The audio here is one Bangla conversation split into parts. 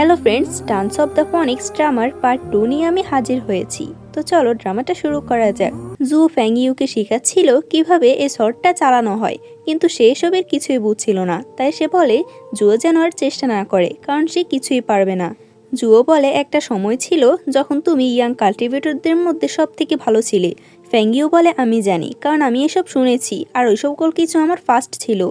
Hello friends, dance of the ফনিক্স drummer part 2 নিয়ে আমি হাজির হয়েছি। তো চলো ড্রামাটা শুরু করা যাক। জু ফ্যাংইউকে শেখাচ্ছিল কিভাবে এই শটটা চালানো হয়, কিন্তু সে এসবের কিছুই বুঝছিল না। তাই সে বলে জুও যেন আর চেষ্টা না করে, কারণ সে কিছুই পারবে না। জুও বলে একটা সময় ছিল যখন তুমি ইয়াং কাল্টিভেটরদের মধ্যে সব থেকে ভালো ছিলে। ফ্যাংইউ বলে আমি জানি, কারণ আমি এসব শুনেছি, আর ওই সকল কিছু আমার ফার্স্ট ছিল।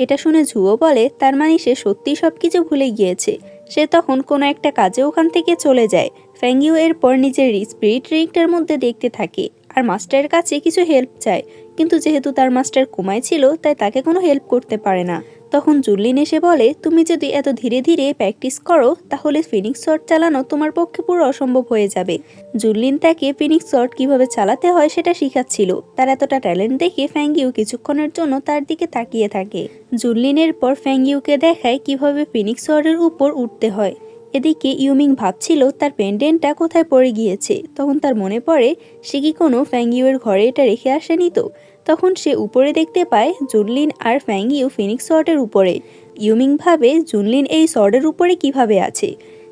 এটা শুনে জুও বলে তার মানে সে সত্যিই সব কিছু ভুলে গিয়েছে। সে তখন কোনো একটা কাজে ওখান থেকে চলে যায়। ফ্যাংইউ এরপর নিজের স্পিরিট রিংটার মধ্যে দেখতে থাকে আর মাস্টারের কাছে কিছু হেল্প চায়, কিন্তু যেহেতু তার মাস্টার কোমায় ছিল তাই তাকে কোনো হেল্প করতে পারে না। তখন জুনলিন এসে বলে তুমি যদি এত ধীরে ধীরে প্র্যাকটিস করো তাহলে ফিনিক্স শট চালানো তোমার পক্ষে পুরো অসম্ভব হয়ে যাবে। জুনলিন তাকে ফিনিক্স শট কিভাবে চালাতে হয় সেটা শিখাচ্ছিল। তার এতটা ট্যালেন্ট দেখে ফ্যাংইউ কিছুক্ষণের জন্য তার দিকে তাকিয়ে থাকে। জুনলিনের পর ফ্যাংইউকে দেখায় কিভাবে ফিনিক্স শটের উপর উঠতে হয়। এদিকে ইউমিং ভাবছিল তার পেন্ডেন্টটা কোথায় পড়ে গিয়েছে। তখন তার মনে পড়ে সে কি কোনো ফ্যাংইউয়ের ঘরে এটা রেখে আসেনি তো। তখন সে উপরে দেখতে পায় জুনলিন আর ফ্যাংইউ ফিনিক্স শটের উপরে। ইউমিং ভাবে জুনলিন এই শটের উপরে কিভাবে আছে।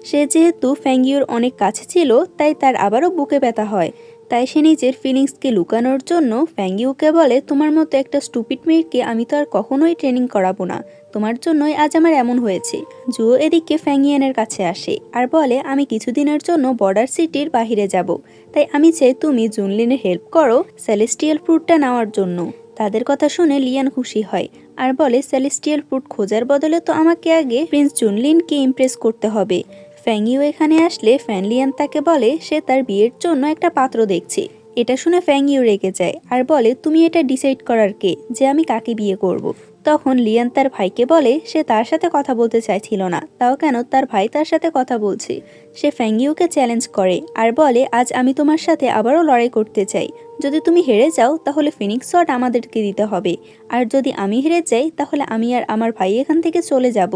সে যেহেতু ফ্যাংইউর অনেক কাছে ছিল তাই তার আবারও বুকে ব্যথা হয়। তাই সে নিজের ফিলিংসকে লুকানোর জন্য ফ্যাংইউকে বলে তোমার মতো একটা স্টুপিড মেয়েকে আমি তো আর কখনোই ট্রেনিং করাবো না, তোমার জন্যই আজ আমার এমন হয়েছে। জুও এদিকে ফ্যাংইয়ানের কাছে আসে আর বলে আমি কিছুদিনের জন্য বর্ডার সিটির বাহিরে যাব, তাই আমি চাই তুমি জুনলিনের হেল্প করো সেলেস্টিয়াল ফ্রুটটা নেওয়ার জন্য। তাদের কথা শুনে লিয়ান খুশি হয় আর বলে সেলেস্টিয়াল ফ্রুট খোঁজার বদলে তো আমাকে আগে প্রিন্স জুনলিনকে ইমপ্রেস করতে হবে। ফ্যাংইউ এখানে আসলে ফ্যানলিয়ান তাকে বলে সে তার বিয়ের জন্য একটা পাত্র দেখছে। এটা শুনে ফ্যাংইউ রেগে যায় আর বলে তুমি এটা ডিসাইড করার কে যে আমি কাকে বিয়ে করব। তখন লিয়ান তার ভাইকে বলে সে তার সাথে কথা বলতে চাইছিল না, তাও কেন তার ভাই তার সাথে কথা বলছে। সে ফ্যাংইউকে চ্যালেঞ্জ করে আর বলে আজ আমি তোমার সাথে আবারও লড়াই করতে চাই। যদি তুমি হেরে যাও তাহলে ফিনিক্স শট আমাদেরকে দিতে হবে, আর যদি আমি হেরে যাই তাহলে আমি আর আমার ভাই এখান থেকে চলে যাব।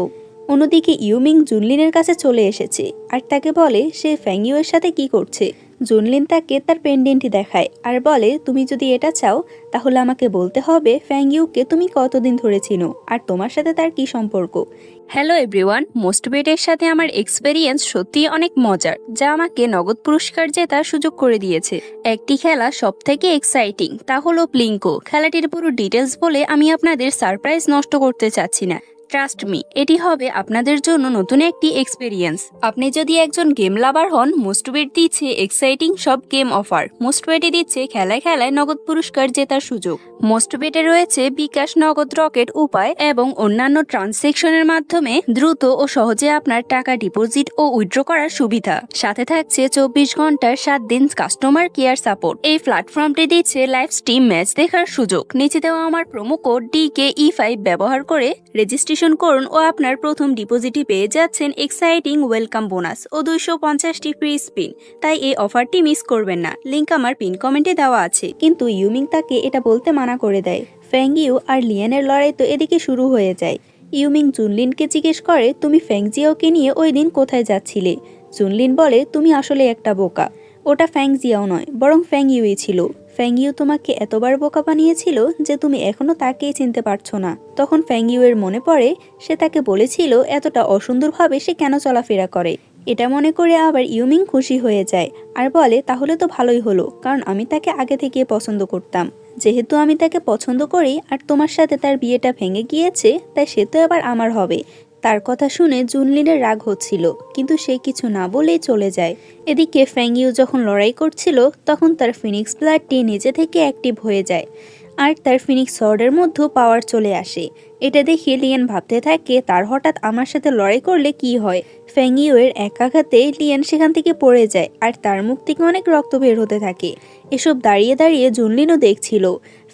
অন্যদিকে ইউমিং জুনলিনের কাছে চলে এসেছে আর তাকে বলে সে ফ্যাংইউয়ের সাথে কি করছে। জুনলিন তাকে তার পেন্ডেন্টটি দেখায় আর বলে তুমি যদি এটা চাও তাহলে আমাকে বলতে হবে ফ্যাংইউকে তুমি কতদিন ধরে চিনো আর তোমার সাথে তার কি সম্পর্ক। হ্যালো এভরিওয়ান, মোস্টবেটের সাথে আমার এক্সপেরিয়েন্স সত্যিই অনেক মজার, যা আমাকে নগদ পুরস্কার জেতার সুযোগ করে দিয়েছে। একটি খেলা সব থেকে এক্সাইটিং, তা হলো প্লিঙ্কো। খেলাটির পুরো ডিটেলস বলে আমি আপনাদের সারপ্রাইজ নষ্ট করতে চাচ্ছি না। ট্রাস্ট মি, এটি হবে আপনাদের জন্য নতুন একটি এক্সপেরিয়েন্স। আপনি যদি একজন গেম লাভার হন, মোস্টবেট দিচ্ছে এক্সাইটিং সব গেম অফার। মোস্টবেটে দিচ্ছে খেলায় খেলায় নগদ পুরস্কার জেতার সুযোগ। মোস্টবেটে রয়েছে বিকাশ, নগদ, রকেট উপায় এবং অন্যান্য ট্রানজ্যাকশনের মাধ্যমে দ্রুত ও সহজে আপনার টাকা ডিপোজিট ও উইথড্র করার সুবিধা। সাথে থাকছে 24 ঘন্টার 7 দিন কাস্টমার কেয়ার সাপোর্ট। এই প্ল্যাটফর্মটি দিচ্ছে লাইভ স্ট্রিম ম্যাচ দেখার সুযোগ। নিচে দেওয়া আমার প্রোমো কোড DKE5 ব্যবহার করে রেজিস্ট্রেশন করুন ও আপনার প্রথম ডিপোজিটই পেয়ে যাচ্ছেন এক্সাইটিং ওয়েলকাম বোনাস ও 250টি ফ্রি স্পিন। তাই এই অফারটি মিস করবেন না, লিংক আমার পিন কমেন্টে দেওয়া আছে। কিন্তু ইউমিং তাকে এটা বলতে মানা করে দেয়। ফ্যাংইউ আর লিয়ানের লড়াই তো এদিকে শুরু হয়ে যায়। ইউমিং জুনলিনকে জিজ্ঞেস করে তুমি ফ্যাংজিয়াওকে নিয়ে ওই দিন কোথায় যাচ্ছিলে। জুনলিন বলে তুমি আসলে একটা বোকা, ওটা ফ্যাংজিয়াও নয় বরং ফ্যাংইউই ছিল। ফ্যাংইউ তোমাকে এতবার বোকা বানিয়েছিল যে তুমি এখনো তাকেই চিনতে পারছো না। তখন ফ্যাংইউয়ের মনে পড়ে সে তাকে বলেছিল এতটা অসুন্দরভাবে সে কেন চলাফেরা করে। এটা মনে করে আবার ইউমিং খুশি হয়ে যায় আর বলে তাহলে তো ভালোই হলো, কারণ আমি তাকে আগে থেকে পছন্দ করতাম। যেহেতু আমি তাকে পছন্দ করি আর তোমার সাথে তার বিয়েটা ভেঙে গিয়েছে, তাই সে তো এবার আমার হবে। তার কথা শুনে জুনলিনের রাগ হচ্ছিল, কিন্তু সে কিছু না বলেই চলে যায়। এদিকে ফ্যাংইউ যখন লড়াই করছিল তখন তার ফিনিক্স ব্লাডটি নিজে থেকে অ্যাক্টিভ হয়ে যায় আর তার ফিনিক্স শর্ডের মধ্যে পাওয়ার চলে আসে। এটা দেখে লিয়ান ভাবতে থাকে তার হঠাৎ আমার সাথে লড়াই করলে কি হয়। ফ্যাংইউয়ের এক আঘাতে লিয়ান সেখান থেকে পড়ে যায় আর তার মুখ থেকে অনেক রক্ত বের হতে থাকে। এসব দাঁড়িয়ে দাঁড়িয়ে জুনলিনও দেখছিল।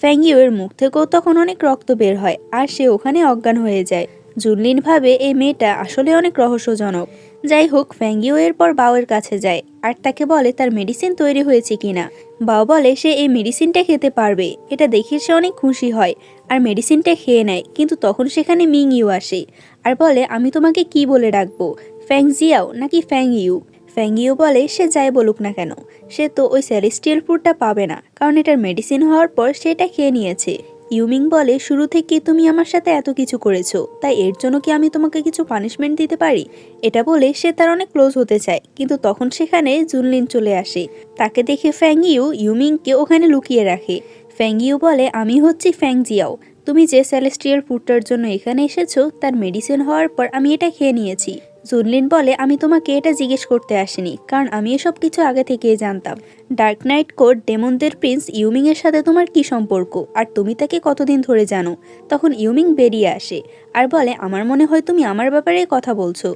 ফ্যাংইউয়ের মুখ থেকেও তখন অনেক রক্ত বের হয় আর সে ওখানে অজ্ঞান হয়ে যায়। জুনলিন ভাবে এই মেয়েটা আসলে অনেক রহস্যজনক। যাই হোক, ফ্যাংইউ এরপর বাওয়ের কাছে যায় আর তাকে বলে তার মেডিসিন তৈরি হয়েছে কিনা। বাও বলে সে এই মেডিসিনটা খেতে পারবে। এটা দেখে সে অনেক খুশি হয় আর মেডিসিনটা খেয়ে নেয়, কিন্তু তখন সেখানে মিংইউ আসে আর বলে আমি তোমাকে কি বলে ডাকবো, ফ্যাংজিয়াও নাকি ফ্যাংইউ। ফ্যাংইউ বলে সে যাই বলুক না কেন, সে তো ওই সেলেস্টিয়াল ফ্রুটটা পাবে না, কারণ এটার মেডিসিন হওয়ার পর সেটা খেয়ে নিয়েছে। ইউমিং বলে, শুরু থেকে তুমি আমার সাথে এত কিছু করেছো, তাই এর জন্য কি আমি তোমাকে কিছু পানিশমেন্ট দিতে পারি? এটা বলে সে তার অনেক ক্লোজ হতে চায়, কিন্তু তখন সেখানে জুনলিন চলে আসে। তাকে দেখে ফ্যাং ইউ ইউমিংকে ওখানে লুকিয়ে রাখে। ফ্যাং ইউ বলে, আমি হচ্ছি ফ্যাং জিয়াও। তুমি যে সেলেস্টিয়াল ফুডটার জন্য এখানে এসেছো তার মেডিসিন হওয়ার পর আমি এটা খেয়ে নিয়েছি। জুনলিন বলে, আমি তোমাকে এটা জিজ্ঞেস করতে আসিনি, কারণ আমি এসব কিছু আগে থেকেই জানতাম। ডার্ক নাইট কোড ডেমনদের প্রিন্স ইউমিং এর সাথে তোমার কি সম্পর্ক, আর তুমি তাকে কতদিন ধরে জানো? তখন ইউমিং বেরিয়ে আসে আর বলে, আমার মনে হয় তুমি আমার ব্যাপারে কথা বলছো।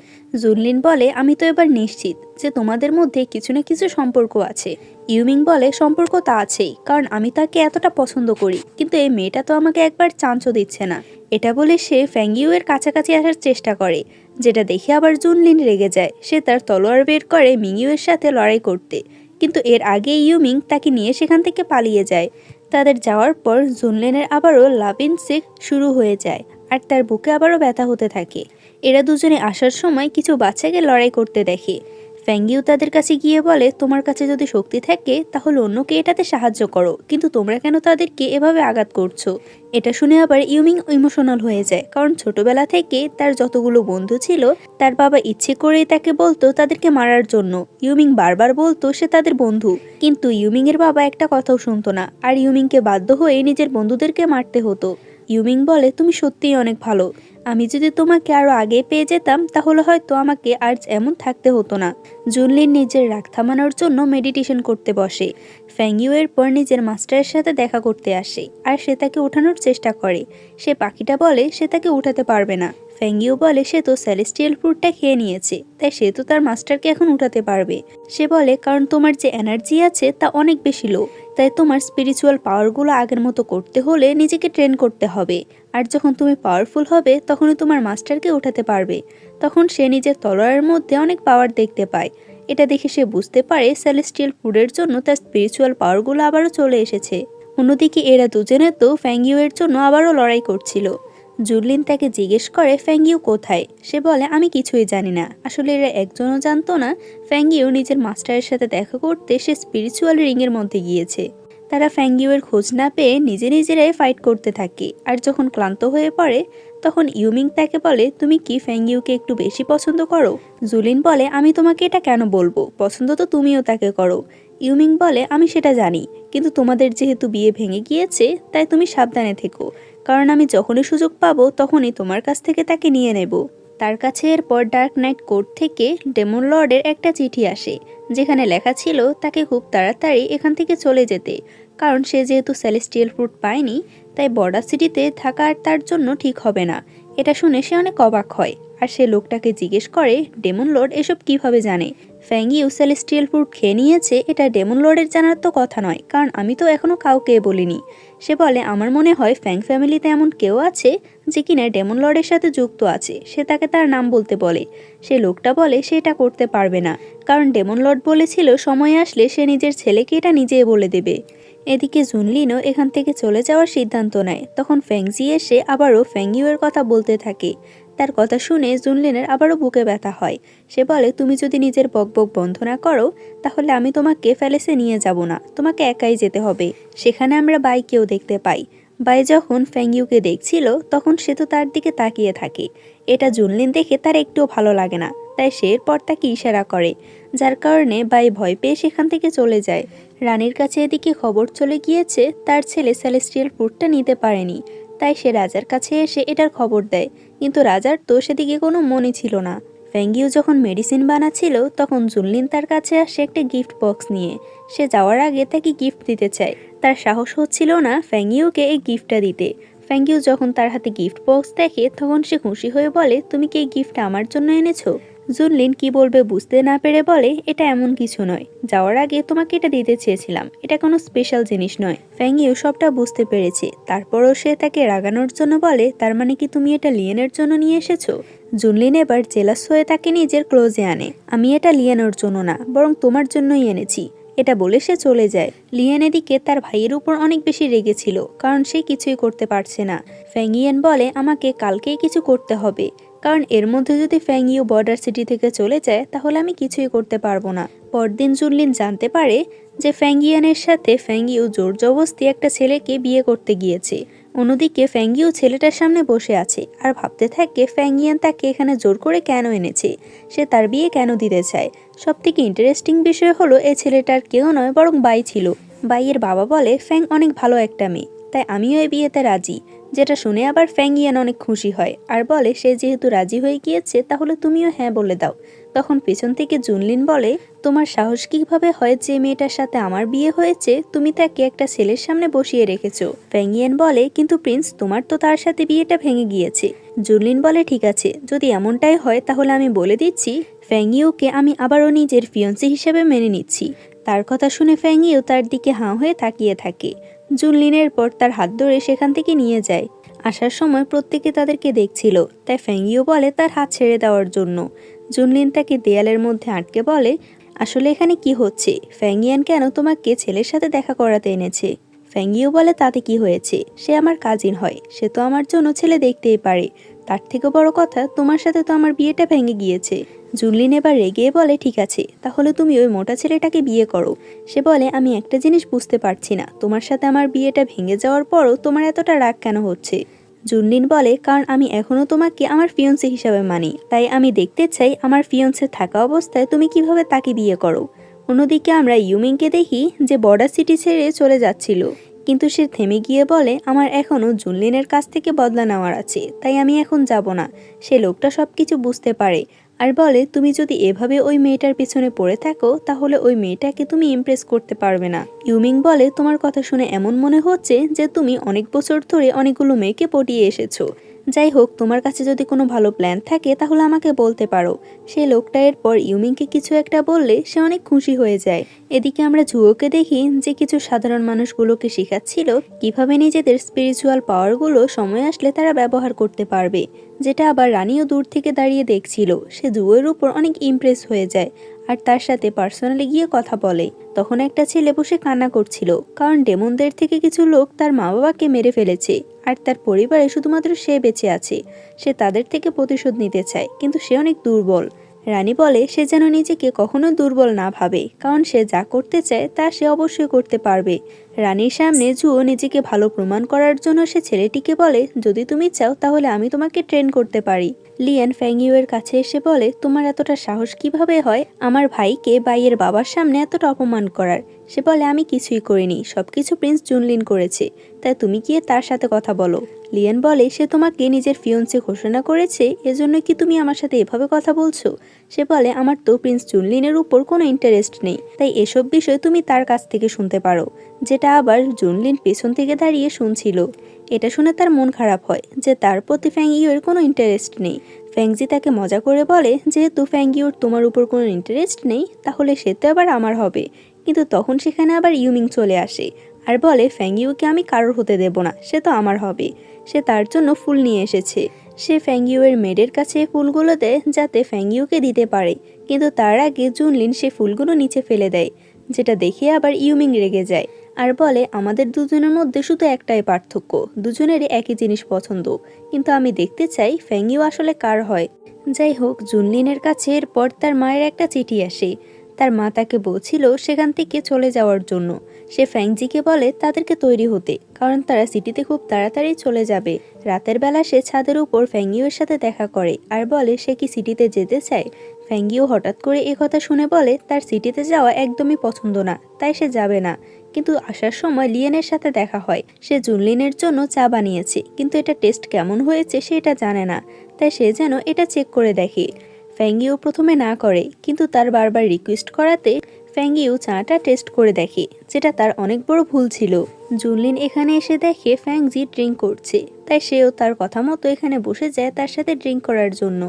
জুনলিন বলে, আমি তো এবার নিশ্চিত যে তোমাদের মধ্যে কিছু না কিছু সম্পর্ক আছে। ইউমিং বলে, সম্পর্ক তা আছেই, কারণ আমি তাকে এতটা পছন্দ করি, কিন্তু এই মেয়েটা তো আমাকে একবার চান্সও দিচ্ছে না। এটা বলে সে ফ্যাংইউ এর কাছাকাছি আসার চেষ্টা করে, যেটা দেখে আবার জুনলিন রেগে যায়। সে তার তলোয়ার বের করে মিংইউ এর সাথে লড়াই করতে, কিন্তু এর আগে ইউমিং তাকে নিয়ে সেখান থেকে পালিয়ে যায়। তাদের যাওয়ার পর জুনলিনের আবারও লাভ ইন সিক শুরু হয়ে যায়, আর তার বুকে আবারও ব্যথা হতে থাকে। এরা দুজনে আসার সময় কিছু বাচ্চাকে লড়াই করতে দেখে। ফ্যাংইউ তাদের কাছে গিয়ে বলে, তোমার কাছে যদি শক্তি থাকে তাহলে অন্যকে এটাতে সাহায্য করো, কিন্তু তোমরা কেন তাদেরকে এভাবে আঘাত করছো? এটা শুনে আবার ইউমিং ইমোশনাল হয়ে যায়, কারণ ছোটবেলা থেকে তার যতগুলো বন্ধু ছিল তার বাবা ইচ্ছে করেই তাকে বলতো তাদেরকে মারার জন্য। ইউমিং বারবার বলতো সে তাদের বন্ধু, কিন্তু ইউমিং এর বাবা একটা কথাও শুনতো না, আর ইউমিংকে বাধ্য হয়ে নিজের বন্ধুদেরকে মারতে হতো। ইউমিং বলে, তুমি সত্যিই অনেক ভালো। আমি যদি তোমাকে আরো আগে পেয়ে যেতাম তাহলে হয়তো আমাকে আর এমন থাকতে হতো না। জুনলিন নিজের রাগ থামানোর জন্য মেডিটেশন করতে বসে। ফ্যাংইউ এর পর নিজের মাস্টারের সাথে দেখা করতে আসে, আর সে তাকে ওঠানোর চেষ্টা করে। সে পাখিটা বলে সে তাকে উঠাতে পারবে না। ফ্যাংইউ বলে, সে তো সেলেস্টিয়াল ফ্রুটটা খেয়ে নিয়েছে, তাই সে তো তার মাস্টারকে এখন উঠাতে পারবে। সে বলে, কারণ তোমার যে এনার্জি আছে তা অনেক বেশি লো, তাই তোমার স্পিরিচুয়াল পাওয়ারগুলো আগের মতো করতে হলে নিজেকে ট্রেন করতে হবে। আর যখন তুমি পাওয়ারফুল হবে তখনই তোমার মাস্টারকে উঠাতে পারবে। তখন সে নিজের তলোয়ারের মধ্যে অনেক পাওয়ার দেখতে পায়। এটা দেখে সে বুঝতে পারে সেলেস্টিয়াল ফুডের জন্য তার স্পিরিচুয়াল পাওয়ারগুলো আবারও চলে এসেছে। অন্যদিকে এরা দুজনে তো ফ্যাংইউ এর জন্য আবারও লড়াই করছিল। জুনলিন তাকে জিজ্ঞেস করে ফ্যাংইউ কোথায়। সে বলে, আমি কিছুই জানি না। আসলে এরা একজনও জানতো না ফ্যাংইউ নিজের মাস্টারের সাথে দেখা করতে সে স্পিরিচুয়াল রিংয়ের মধ্যে গিয়েছে। তারা ফ্যাংইউ এর খোঁজ না পেয়ে নিজেরাই ফাইট করতে থাকে, আর যখন ক্লান্ত হয়ে পড়ে তখন ইউমিং তাকে বলে, তুমি কি ফ্যাংইউকে একটু বেশি পছন্দ করো? জুলিন বলে, আমি তোমাকে এটা কেন বলবো, পছন্দ তো তুমিও তাকে করো। ইউমিং বলে, আমি সেটা জানি, কিন্তু তোমাদের যেহেতু বিয়ে ভেঙে গিয়েছে তাই তুমি সাবধানে থেকো, কারণ আমি যখনই সুযোগ পাবো তখনই তোমার কাছ থেকে তাকে নিয়ে নেব। তার কাছে এরপর ডার্ক নাইট কোর্ট থেকে ডেমন লর্ডের একটা চিঠি আসে, যেখানে লেখা ছিল তাকে খুব তাড়াতাড়ি এখান থেকে চলে যেতে, কারণ সে যেহেতু সেলেস্টিয়াল ফ্রুট পায়নি তাই বর্ডার সিটিতে থাকা আর তার জন্য ঠিক হবে না। এটা শুনে সে অনেক অবাক হয়, আর সে লোকটাকে জিজ্ঞেস করে ডেমন লর্ড এসব কিভাবে জানে। ফ্যাংইউ সেলেস্টিয়াল ফ্রুট খেয়ে নিয়েছে এটা ডেমন লর্ডের জানার তো কথা নয়, কারণ আমি তো এখনো কাউকে বলিনি। সে বলে, আমার মনে হয় ফ্যাং ফ্যামিলিতে এমন কেউ আছে যে কিনা ডেমন লর্ডের সাথে যুক্ত আছে। সে তাকে তার নাম বলতে বলে। সে লোকটা বলে সে এটা করতে পারবে না, কারণ ডেমন লর্ড বলেছিল সময় আসলে সে নিজের ছেলেকে এটা নিজেই বলে দেবে। এদিকে জুনলিনও এখান থেকে চলে যাওয়ার সিদ্ধান্ত নেয়। তখন ফ্যাংজি এসে আবারও ফ্যাংইউ এর কথা বলতে থাকে। তার কথা শুনে জুনলিনের আবারও বুকে ব্যথা হয়। সে বলে, তুমি যদি নিজের বকবক বন্ধ না করো তাহলে আমি তোমাকে প্যালেসে নিয়ে যাব না, তোমাকে একাই যেতে হবে। সেখানে আমরা বাইকেও দেখতে পাই। বাই যখন ফ্যাংইউকে দেখছিল তখন সে তো তার দিকে তাকিয়ে থাকে। এটা জুনলিন দেখে তার একটুও ভালো লাগে না, তাই সে এরপর তাকে ইশারা করে, যার কারণে বাই ভয় পেয়ে সেখান থেকে চলে যায়। রানীর কাছে এদিকে খবর চলে গিয়েছে তার ছেলে সেলেস্টিয়াল ফ্রুটটা নিতে পারেনি, তাই সে রাজার কাছে এসে এটার খবর দেয়, কিন্তু রাজার তো সেদিকে কোনো মনে ছিল না। ফ্যাংইউ যখন মেডিসিন বানাচ্ছিল তখন জুনলিন তার কাছে আসে একটা গিফট বক্স নিয়ে। সে যাওয়ার আগে তাকে গিফট দিতে চায়, তার সাহস হচ্ছিল না ফ্যাংইউকে এই গিফটটা দিতে। ফ্যাংইউ যখন তার হাতে গিফট বক্স দেখে তখন সে খুশি হয়ে বলে, তুমি কি এই গিফটটা আমার জন্য এনেছো? জুনলিন কি বলবে বুঝতে না পেরে বলে, এটা এমন কিছু নয়, যাওয়ার আগে তোমাকে এটা দিতে চেয়েছিলাম, এটা কোনো স্পেশাল জিনিস নয়। ফ্যাংইউ সবটা বুঝতে পেরেছে, তারপরও সে তাকে রাগানোর জন্য বলে, তার মানে কি তুমি এটা লিয়েনের জন্য নিয়ে এসেছো? জুনলিন এবার জেলাস হয়ে তাকে নিজের ক্লোজে আনে। আমি এটা লিয়েনের জন্য না, বরং তোমার জন্যই এনেছি, এটা বলে সে চলে যায়। লিয়েন এদিকে তার ভাইয়ের উপর অনেক বেশি রেগেছিল, কারণ সে কিছুই করতে পারছে না। ফ্যাংইয়েন বলে, আমাকে কালকেই কিছু করতে হবে, কারণ এর মধ্যে যদি ফ্যাংইউ বর্ডার সিটি থেকে চলে যায় তাহলে আমি কিছুই করতে পারবো না। পরদিন জুনলিন জানতে পারে যে ফ্যাংইয়ানের সাথে ফ্যাংইউ জোর জবরদস্তি একটা ছেলেকে বিয়ে করতে গিয়েছে। অন্যদিকে ফ্যাংইউ ছেলেটার সামনে বসে আছে আর ভাবতে থাকে ফ্যাংইয়ান তাকে এখানে জোর করে কেন এনেছে, সে তার বিয়ে কেন দিতে চায়। সবথেকে ইন্টারেস্টিং বিষয় হলো এই ছেলেটার কেউ নয় বরং বাই ছিল। বাইয়ের বাবা বলে ফ্যাং অনেক ভালো একটা মেয়ে, তাই আমিও এই বিয়েতে রাজি। যেটা শুনে আবার ফ্যাংইয়ান অনেক খুশি হয় আর বলে সে যেহেতু রাজি হয়ে গিয়েছে তাহলে তুমিও হ্যাঁ বলে দাও। তখন পেছন থেকে জুনলিন বলে, তোমার সাহস কিভাবে হয় যে মেয়েটার সাথে আমার বিয়ে হয়েছে তুমি তাকে একটা ছেলের সামনে বসিয়ে রেখেছো। ফ্যাংইয়ান বলে, কিন্তু প্রিন্স তোমার তো তার সাথে বিয়েটা ভেঙে গিয়েছে। জুনলিন বলে, ঠিক আছে, যদি এমনটাই হয় তাহলে আমি বলে দিচ্ছি ফ্যাংইউকে আমি আবারও নিজের ফিয়ন্সি হিসেবে মেনে নিচ্ছি। তার কথা শুনে ফ্যাংইউ তার দিকে হাঁ হয়ে তাকিয়ে থাকে। জুনলিনের পর তার হাত ধরে সেখান থেকে নিয়ে যায়। আসার সময় প্রত্যেকে তাদেরকে দেখছিল, তাই ফ্যাংইউ বলে তার হাত ছেড়ে দেওয়ার জন্য। জুনলিন তাকে দেয়ালের মধ্যে আটকে বলে, আসলে এখানে কি হচ্ছে? ফ্যাংইয়ান কেন তোমাকে ছেলের সাথে দেখা করাতে এনেছে? ফ্যাংইউ বলে, তাতে কি হয়েছে? সে আমার কাজিন হয়, সে তো আমার জন্য ছেলে দেখতেই পারে। তার থেকে বড় কথা, তোমার সাথে তো আমার বিয়েটা ভেঙে গিয়েছে। জুনলিন এবার রেগে বলে, ঠিক আছে, তাহলে তুমি ওই মোটা ছেলেটাকে বিয়ে করো। সে বলে, আমি একটা জিনিস বুঝতে পারছি না, তোমার সাথে আমার বিয়েটা ভেঙে যাওয়ার পরও তোমার এতটা রাগ কেন হচ্ছে? জুনলিন বলে, কারণ আমি এখনো তোমাকে আমার ফিয়ন্সে হিসাবে মানি, তাই আমি দেখতে চাই আমার ফিয়ন্সে থাকা অবস্থায় তুমি কিভাবে তাকে বিয়ে করো। অন্যদিকে আমরা ইউমিংকে দেখি যে বর্ডার সিটি ছেড়ে চলে যাচ্ছিল, কিন্তু সে থেমে গিয়ে বলে, আমার এখনও জুনলিনের কাছ থেকে বদলা নেওয়ার আছে, তাই আমি এখন যাব না। সে লোকটা সব কিছু বুঝতে পারে আর বলে, তুমি যদি এভাবে ওই মেয়েটার পিছনে পড়ে থাকো তাহলে ওই মেয়েটাকে তুমি ইমপ্রেস করতে পারবে না। ইউমিং বলে, তোমার কথা শুনে এমন মনে হচ্ছে যে তুমি অনেক বছর ধরে অনেকগুলো মেয়েকে পটিয়ে এসেছো। যাই হোক, তোমার কাছে যদি কোনো ভালো প্ল্যান থাকে তাহলে আমাকে বলতে পারো। সেই লোকটা এরপর ইউমিংকে কিছু একটা বললে সে অনেক খুশি হয়ে যায়। এদিকে আমরা জুয়োকে দেখি যে কিছু সাধারণ মানুষগুলোকে শেখাচ্ছিল কিভাবে নিজেদের স্পিরিচুয়াল পাওয়ারগুলো সময় আসলে তারা ব্যবহার করতে পারবে, যেটা আবার রানীও দূর থেকে দাঁড়িয়ে দেখছিল। সে জুয়োর উপর অনেক ইমপ্রেস হয়ে যায় আর তার সাথে পার্সোনালি গিয়ে কথা বলে। তখন একটা ছেলে বসে কান্না করছিল, কারণ ডেমনদের থেকে কিছু লোক তার মা বাবাকে মেরে ফেলেছে আর তার পরিবারে শুধুমাত্র সে বেঁচে আছে। সে তাদের থেকে প্রতিশোধ নিতে চায়, কিন্তু সে অনেক দুর্বল। রানী বলে সে যেন নিজেকে কখনো দুর্বল না ভাবে, কারণ সে যা করতে চায় তা সে অবশ্যই করতে পারবে। রানীর সামনে জুয়ো নিজেকে ভালো প্রমাণ করার জন্য সে ছেলেটিকে বলে, যদি তুমি চাও তাহলে আমি তোমাকে ট্রেন করতে পারি। লিয়ান ফ্যাংইউ এর কাছে এসে বলে, তোমার এতটা সাহস কিভাবে হয় আমার ভাইকে বাইয়ের বাবার সামনে এতটা অপমান করার? সে বলে, আমি কিছুই করিনি, সবকিছু প্রিন্স জুনলিন করেছে, তাই তুমি গিয়ে তার সাথে কথা বলো। লিয়ান বলে, সে তোমাকে নিজের ফিয়ন্সে ঘোষণা করেছে, এজন্য কি তুমি আমার সাথে এভাবে কথা বলছো? সে বলে, আমার তো প্রিন্স জুনলিনের উপর কোনো ইন্টারেস্ট নেই, তাই এসব বিষয় তুমি তার কাছ থেকে শুনতে পারো। যেটা আবার জুনলিন পেছন থেকে দাঁড়িয়ে শুনছিল। এটা শুনে তার মন খারাপ হয় যে তার প্রতি ফ্যাংইউর কোনো ইন্টারেস্ট নেই। ফ্যাংজি তাকে মজা করে বলে, যেহেতু ফ্যাংইউর তোমার উপর কোনো ইন্টারেস্ট নেই তাহলে সে তো আবার আমার হবে। কিন্তু তখন সেখানে আবার ইউমিং চলে আসে আর বলে, ফ্যাংইউকে আমি কারোর হতে দেব না, সে তো আমার হবে। সে তার জন্য ফুল নিয়ে এসেছে। সে ফ্যাংইউয়ের মেডের কাছে ফুলগুলো দেয় যাতে ফ্যাংইউকে দিতে পারে, কিন্তু তার আগে জুনলিন সে ফুলগুলো নিচে ফেলে দেয়, যেটা দেখে আবার ইউমিং রেগে যায় আর বলে, আমাদের দুজনের মধ্যে শুধু একটাই পার্থক্য, দুজনেরই একই জিনিস পছন্দ, কিন্তু আমি দেখতে চাই ফ্যাংইউ আসলে কার হয়। যাই হোক, জুনলিনের কাছে এরপর তার মায়ের একটা চিঠি আসে। তার মা তাকে বলছিল সেখান থেকে চলে যাওয়ার জন্য। সে ফ্যাংজিকে বলে তাদেরকে তৈরি হতে, কারণ তারা সিটিতে খুব তাড়াতাড়ি চলে যাবে। রাতের বেলা সে ছাদের উপর ফ্যাংইউর সাথে দেখা করে আর বলে সে কি সিটিতে যেতে চায়। ফ্যাংইউ হঠাৎ করে কথা শুনে বলে তার সিটিতে যাওয়া একদমই পছন্দ না, তাই সে যাবে না। কিন্তু আসার সময় লিয়েনের সাথে দেখা হয়। সে জুনলিনের জন্য চা বানিয়েছে, কিন্তু এটা টেস্ট কেমন হয়েছে সেটা জানে না, তাই সে যেন এটা চেক করে দেখে। ফ্যাংইউ প্রথমে না করে, কিন্তু তার বারবার রিকোয়েস্ট করাতে ফ্যাংইউ চাটা টেস্ট করে দেখে, যেটা তার অনেক বড় ভুল ছিল। জুনলিন এখানে এসে দেখে ফ্যাংজি ড্রিঙ্ক করছে, তাই সেও তার কথা মতো এখানে বসে যায় তার সাথে ড্রিঙ্ক করার জন্য।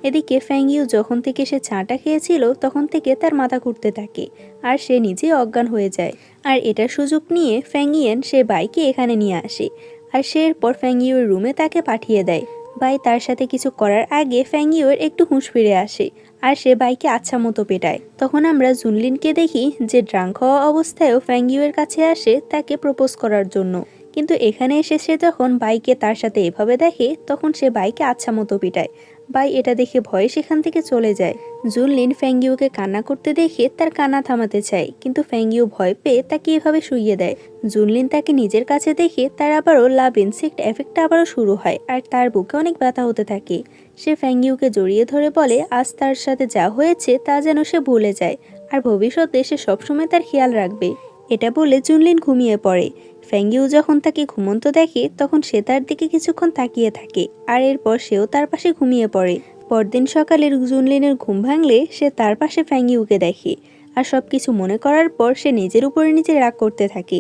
এদিকে ফ্যাংইউ যখন থেকে সে চাটা খেয়েছিল তখন থেকে তার মাথা ঘুরতে থাকে আর সে নিজে অজ্ঞান হয়ে যায়। আর এটার সুযোগ নিয়ে ফ্যাংইয়েন সে বাইকে এখানে নিয়ে আসে আর সে এরপর ফ্যাংইউর রুমে তাকে পাঠিয়ে দেয়। বাই তার সাথে কিছু করার আগে ফ্যাংইউর একটু হুঁশ ফিরে আসে আর সে বাইকে আচ্ছা মতো পেটায়। তখন আমরা জুনলিনকে দেখি যে ড্রাঙ্ক হওয়া অবস্থায়ও ফ্যাংইউয়ের কাছে আসে তাকে প্রপোজ করার জন্য, কিন্তু এখানে এসে সে যখন বাইকে তার সাথে এভাবে দেখে তখন সে বাইকে আচ্ছা মতো পিটায় বাই এটা দেখে ভয়ে সেখান থেকে চলে যায়। জুনলিন ফ্যাংইউকে কান্না করতে দেখে তার কান্না থামাতে চায়, কিন্তু ফ্যাংইউ ভয় পেয়ে তাকে এভাবে শুইয়ে দেয়। জুনলিন তাকে নিজের কাছে দেখে তার আবারও লাভ ইনসেক্ট এফেক্টটা আবারও শুরু হয়, আর তার বুকে অনেক ব্যথা হতে থাকে। সে ফ্যাংইউকে জড়িয়ে ধরে বলে আজ তার সাথে যা হয়েছে তা যেন সে ভুলে যায়, আর ভবিষ্যতে সে সবসময় তার খেয়াল রাখবে। এটা বলে জুনলিন ঘুমিয়ে পড়ে। ফ্যাংইউ যখন তাকে ঘুমন্ত দেখে তখন সে তার দিকে কিছুক্ষণ তাকিয়ে থাকে, আর এরপর সেও তার পাশে ঘুমিয়ে পড়ে। পরদিন সকালে জুনলিনের ঘুম ভাঙলে সে তার পাশে ফ্যাংইউকে দেখে, আর সবকিছু মনে করার পর সে নিজের উপরে নিজে রাগ করতে থাকে।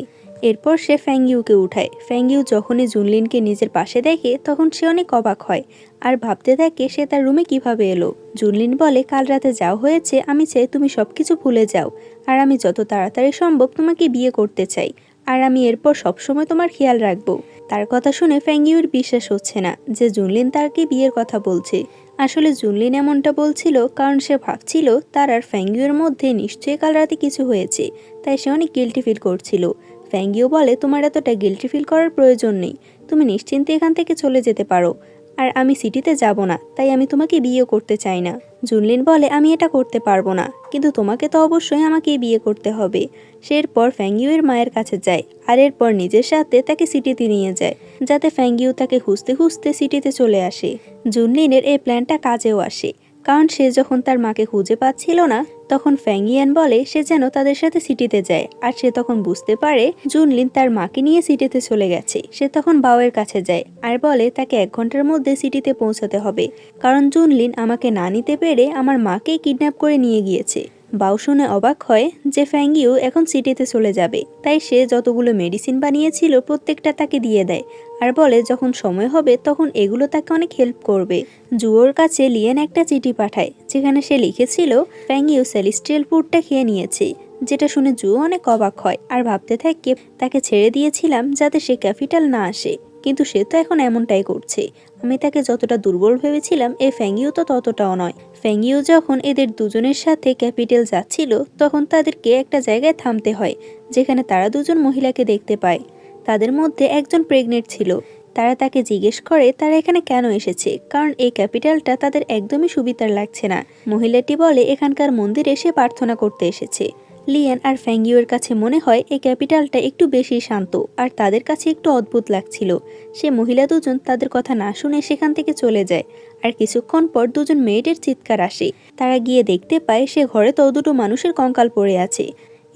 এরপর সে ফ্যাংইউকে উঠায়। ফ্যাংইউ যখনই জুনলিনকে নিজের পাশে দেখে তখন সে অনেক অবাক হয়, আর ভাবতে থাকে সে তার রুমে কিভাবে এলো। জুনলিন বলে কাল রাতে যা হয়েছে আমি চাই তুমি সবকিছু ভুলে যাও, আর আমি যত তাড়াতাড়ি সম্ভব তোমাকে বিয়ে করতে চাই, আর আমি এরপর সবসময় তোমার খেয়াল রাখবো। তার কথা শুনে ফ্যাংইউর বিশ্বাস হচ্ছে না যে জুনলিন তাকে বিয়ের কথা বলছে। আসলে জুনলিন এমনটা বলছিল কারণ সে ভাবছিল তার আর ফ্যাংইউর মধ্যে নিশ্চয়ই কাল রাতে কিছু হয়েছে, তাই সে অনেক গিল্টি ফিল করছিল। ফ্যাংইউ বলে তোমার এতটা গিল্টি ফিল করার প্রয়োজন নেই, তুমি নিশ্চিন্তে এখান থেকে চলে যেতে পারো, আর আমি সিটিতে যাব না, তাই আমি তোমাকে বিয়ে করতে চাই না। জুনলিন বলে আমি এটা করতে পারবো না, কিন্তু তোমাকে তো অবশ্যই আমাকে বিয়ে করতে হবে। সে এরপর ফ্যাংইউয়ের মায়ের কাছে যায়, আর এরপর নিজের সাথে তাকে সিটিতে নিয়ে যায়, যাতে ফ্যাংইউ তাকে খুঁজতে খুঁজতে সিটিতে চলে আসে। জুনলিনের এই প্ল্যানটা কাজেও আসে, কারণ সে যখন তার মাকে খুঁজে পাচ্ছিল না তখন ফ্যাংইয়ান বলে সে যেন তাদের সাথে সিটিতে যায়, আর সে তখন বুঝতে পারে জুনলিন তার মাকে নিয়ে সিটিতে চলে গেছে। সে তখন বাওয়ের কাছে যায় আর বলে তাকে 1 ঘন্টার মধ্যে সিটিতে পৌঁছাতে হবে, কারণ জুনলিন আমাকে না নিতে পেরে আমার মাকেই কিডন্যাপ করে নিয়ে গিয়েছে। বাও শুনে অবাক হয় যে ফ্যাংইউ এখন সিটিতে চলে যাবে, তাই সে যতগুলো মেডিসিন বানিয়েছিল প্রত্যেকটা তাকে দিয়ে দেয়, আর বলে যখন সময় হবে তখন এগুলো তাকে অনেক হেল্প করবে। জুয়োর কাছে লিয়েন একটা চিঠি পাঠায়, যেখানে সে লিখেছিল ফ্যাংইউ সেলেস্টিয়াল ফুডটা খেয়ে নিয়েছে, যেটা শুনে জুয়ো অনেক অবাক হয় আর ভাবতে থাকে তাকে ছেড়ে দিয়েছিলাম যাতে সে ক্যাপিটাল না আসে, কিন্তু সে তো এখন এমনটাই করছে। আমি তাকে যতটা দুর্বল ভেবেছিলাম এই ফ্যাংইউ তো ততটাও নয়। ফ্যাংইউ যখন এদের দুজনের সাথে ক্যাপিটাল যাচ্ছিল তখন তাদেরকে একটা জায়গায় থামতে হয়, যেখানে তারা দুজন মহিলাকে দেখতে পায়। তাদের মধ্যে একজন প্রেগনেন্ট ছিল। তারা তাকে জিজ্ঞেস করে তারা এখানে কেন এসেছে, কারণ এই ক্যাপিটালটা তাদের একদমই সুবিধার লাগছে না। মহিলাটি বলে এখানকার মন্দিরে সে প্রার্থনা করতে এসেছে। লিয়ান আর ফ্যাংইউয়ের কাছে মনে হয় এই ক্যাপিটালটা একটু বেশি শান্ত, আর তাদের কাছে একটু অদ্ভুত লাগছিল। সে মহিলা দুজন তাদের কথা না শুনে সেখান থেকে চলে যায়, আর কিছুক্ষণ পর দুজন মেয়েদের চিৎকার আসে। তারা গিয়ে দেখতে পায় সে ঘরে তো দুটো মানুষের কঙ্কাল পড়ে আছে।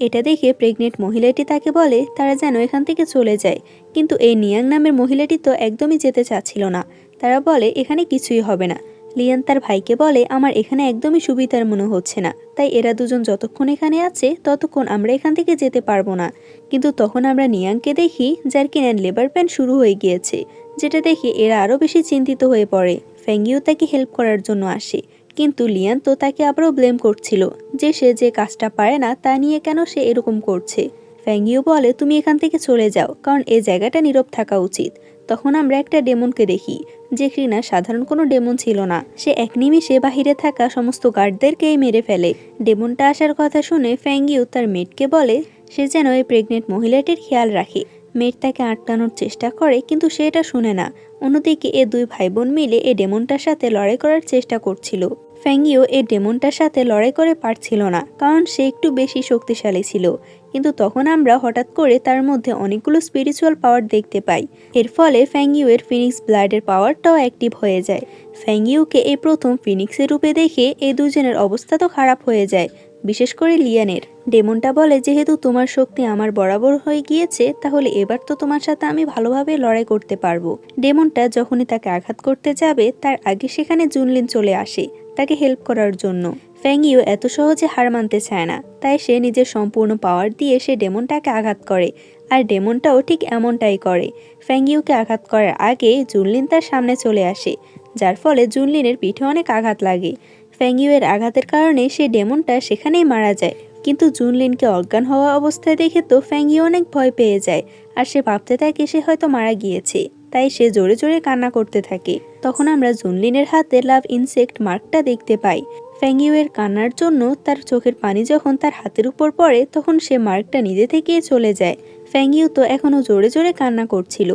এটা দেখে প্রেগনেন্ট মহিলাটি তাকে বলে তারা যেন এখান থেকে চলে যায়, কিন্তু এই নিয়াং নামের মহিলাটি তো একদমই যেতে চাচ্ছিল না। তারা বলে এখানে কিছুই হবে না। লিয়ান তার ভাইকে বলে আমার এখানে একদমই সুবিধার মনে হচ্ছে না, তাই এরা দুজন যতক্ষণ এখানে আছে ততক্ষণ আমরা এখান থেকে যেতে পারবো না। কিন্তু তখন আমরা নিয়াংকে দেখি যার কিনা লেবার পেন শুরু হয়ে গিয়েছে, যেটা দেখে এরা আরও বেশি চিন্তিত হয়ে পড়ে। ফ্যাংইউ তাকে হেল্প করার জন্য আসে, কিন্তু লিয়ান তো তাকে আবারও ব্লেম করছিল যে সে যে কাজটা পারে না তা নিয়ে কেন সে এরকম করছে। ফ্যাংইউ বলে তুমি এখান থেকে চলে যাও, কারণ এই জায়গাটা নীরব থাকা উচিত। তখন আমরা একটা ডেমনকে দেখি, যে কিনা সাধারণ কোনো ডেমন ছিল না। সে এক নিমিষে বাহিরে থাকা সমস্ত গার্ডদেরকেই মেরে ফেলে। ডেমনটা আসার কথা শুনে ফ্যাংইউ তার মেটকে বলে সে যেন এই প্রেগনেন্ট মহিলাটির খেয়াল রাখে। মেট তাকে আটকানোর চেষ্টা করে, কিন্তু সে এটা শুনে না। অন্যদিকে এ দুই ভাই বোন মিলে এই ডেমনটার সাথে লড়াই করার চেষ্টা করছিল। ফ্যাংইউ এই ডেমনটার সাথে লড়াই করে পারছিল না, কারণ সে একটু বেশি শক্তিশালী ছিল। কিন্তু তখন আমরা হঠাৎ করে তার মধ্যে অনেকগুলো স্পিরিচুয়াল পাওয়ার দেখতে পাই। এর ফলে ফ্যাংইউয়ের ফিনিক্স ব্লাডের পাওয়ারটাও অ্যাক্টিভ হয়ে যায়। ফ্যাংইউকে এই প্রথম ফিনিক্সের রূপে দেখে এই দুজনের অবস্থা তো খারাপ হয়ে যায়, বিশেষ করে লিয়ানের। ডেমনটা বলে যেহেতু তোমার শক্তি আমার বরাবর হয়ে গিয়েছে, তাহলে এবার তো তোমার সাথে আমি ভালোভাবে লড়াই করতে পারবো। ডেমনটা যখনই তাকে আঘাত করতে যাবে তার আগে সেখানে জুনলিন চলে আসে তাকে হেল্প করার জন্য। ফ্যাংইউ এত সহজে হার মানতে চায় না, তাই সে নিজের সম্পূর্ণ পাওয়ার দিয়ে সে ডেমনটাকে আঘাত করে, আর ডেমনটাও ঠিক এমনটাই করে। ফ্যাংইউকে আঘাত করার আগে জুনলিন তার সামনে চলে আসে, যার ফলে জুনলিনের পিঠে অনেক আঘাত লাগে। ফ্যাংইউয়ের আঘাতের কারণে সে ডেমনটা সেখানেই মারা যায়। কিন্তু জুনলিনকে অজ্ঞান হওয়া অবস্থায় দেখে তো ফ্যাংইউ অনেক ভয় পেয়ে যায়, আর সে ভাবতে থাকে সে হয়তো মারা গিয়েছে, তাই সে জোরে জোরে কান্না করতে থাকে। তখন আমরা জুনলিনের হাতে লাভ ইনসেক্ট মার্কটা দেখতে পাই। ফ্যাংইউয়ের কান্নার জন্য তার চোখের পানি যখন তার হাতের উপর পড়ে তখন সে মার্কটা নিজে থেকেই চলে যায়। ফ্যাংইউ তো এখনও জোরে জোরে কান্না করছিল,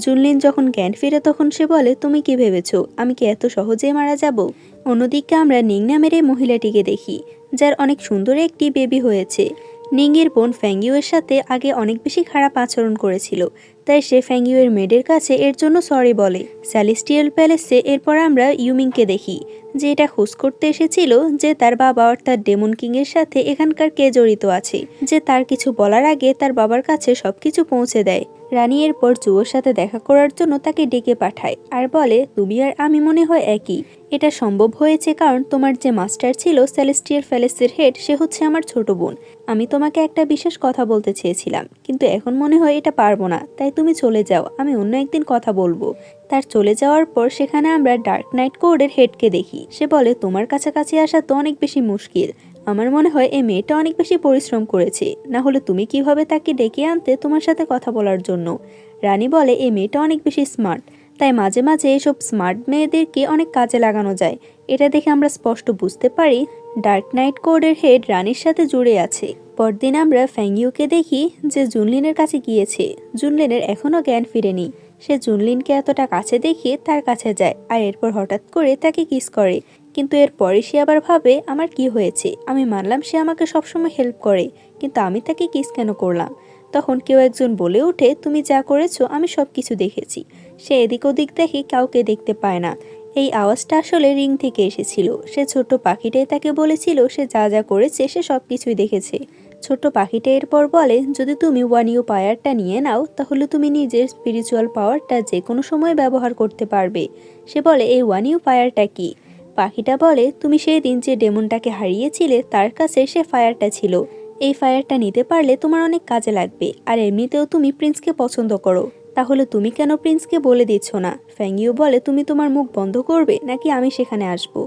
জুনলিন যখন জ্ঞান ফিরে তখন সে বলে, তুমি কি ভেবেছো আমি কি এত সহজেই মারা যাব? অন্যদিকে আমরা নিং নামের এই মহিলাটিকে দেখি, যার অনেক সুন্দর একটি বেবি হয়েছে। নিংয়ের বোন ফ্যাংইউয়ের সাথে আগে অনেক বেশি খারাপ আচরণ করেছিল, তাই সে ফ্যাংইউয়ের মেডের কাছে এর জন্য সরি বলে। সেলেস্টিয়াল প্যালেসে এরপর আমরা ইউমিংকে দেখি, যে এটা খোঁজ করতে এসেছিল যে তার বাবা অর্থাৎ ডেমন কিংয়ের সাথে এখানকার কে জড়িত আছে, যে তার কিছু বলার আগে তার বাবার কাছে সবকিছু পৌঁছে দেয়। রানী এরপর জুয়োর সাথে দেখা করার জন্য তাকে ডেকে পাঠায় আর বলে, তুমি আর আমি মনে হয় একই। এটা সম্ভব হয়েছে কারণ তোমার যে মাস্টার ছিল সেলেস্টিয়াল প্যালেসের হেড, সে হচ্ছে আমার ছোট বোন। আমি তোমাকে একটা বিশেষ কথা বলতে চেয়েছিলাম, কিন্তু এখন মনে হয় এটা পারবো না, তাই তুমি চলে যাও, আমি অন্য একদিন কথা বলবো। তার চলে যাওয়ার পর সেখানে আমরা ডার্ক নাইট কোডের হেডকে দেখি। সে বলে, তোমার কাছাকাছি আসা তো অনেক বেশি মুশকিল। আমার মনে হয় এই মেয়েটা অনেক বেশি পরিশ্রম করেছে, না হলে তুমি কিভাবে তাকে ডেকে আনতে তোমার সাথে কথা বলার জন্য? রানী বলে, এই মেয়েটা অনেক বেশি স্মার্ট, তাই মাঝে মাঝে এসব স্মার্ট মেয়েদেরকে অনেক কাজে লাগানো যায়। এটা দেখে আমরা স্পষ্ট বুঝতে পারি ডার্ক নাইট কোডের হেড রানীর সাথে জুড়ে আছে। পরদিন আমরা ফ্যাংইউকে দেখি যে জুনলিনের কাছে গিয়েছে। জুনলিনের এখনও জ্ঞান ফিরেনি। সে জুনলিনকে এতটা কাছে দেখিয়ে তার কাছে যায় আর এরপর হঠাৎ করে তাকে কিস করে। কিন্তু এরপরে সে আবার ভাবে, আমার কি হয়েছে? আমি মানলাম সে আমাকে সবসময় হেল্প করে, কিন্তু আমি তাকে কিস কেন করলাম? তখন কেউ একজন বলে ওঠে, তুমি যা করেছো আমি সব কিছু দেখেছি। সে এদিক ওদিক দেখে কাউকে দেখতে পায় না। এই আওয়াজটা আসলে রিং থেকে এসেছিল। সে ছোট্ট পাখিটাই তাকে বলেছিল সে যা যা করেছে সে সব কিছুই দেখেছে। ছোট্ট পাখিটা এরপর বলে, যদি তুমি ওয়ান ইউ পাওয়ারটা নিয়ে নাও তাহলে তুমি নিজের স্পিরিচুয়াল পাওয়ারটা যে কোনো সময় ব্যবহার করতে পারবে। সে বলে, এই ওয়ান ইউ ফায়ারটা কি? পাখিটা বলে, তুমি সেই দিন যে ডেমনটাকে হারিয়েছিলে তার কাছে সে ফায়ারটা ছিল। এই ফায়ারটা নিতে পারলে তোমার অনেক কাজে লাগবে, আর এমনিতেও তুমি প্রিন্সকে পছন্দ করো, তাহলে তুমি কেন প্রিন্সকে বলে দিচ্ছ না? ফ্যাংইউ বলে, তুমি তোমার মুখ বন্ধ করবে নাকি আমি সেখানে আসবো?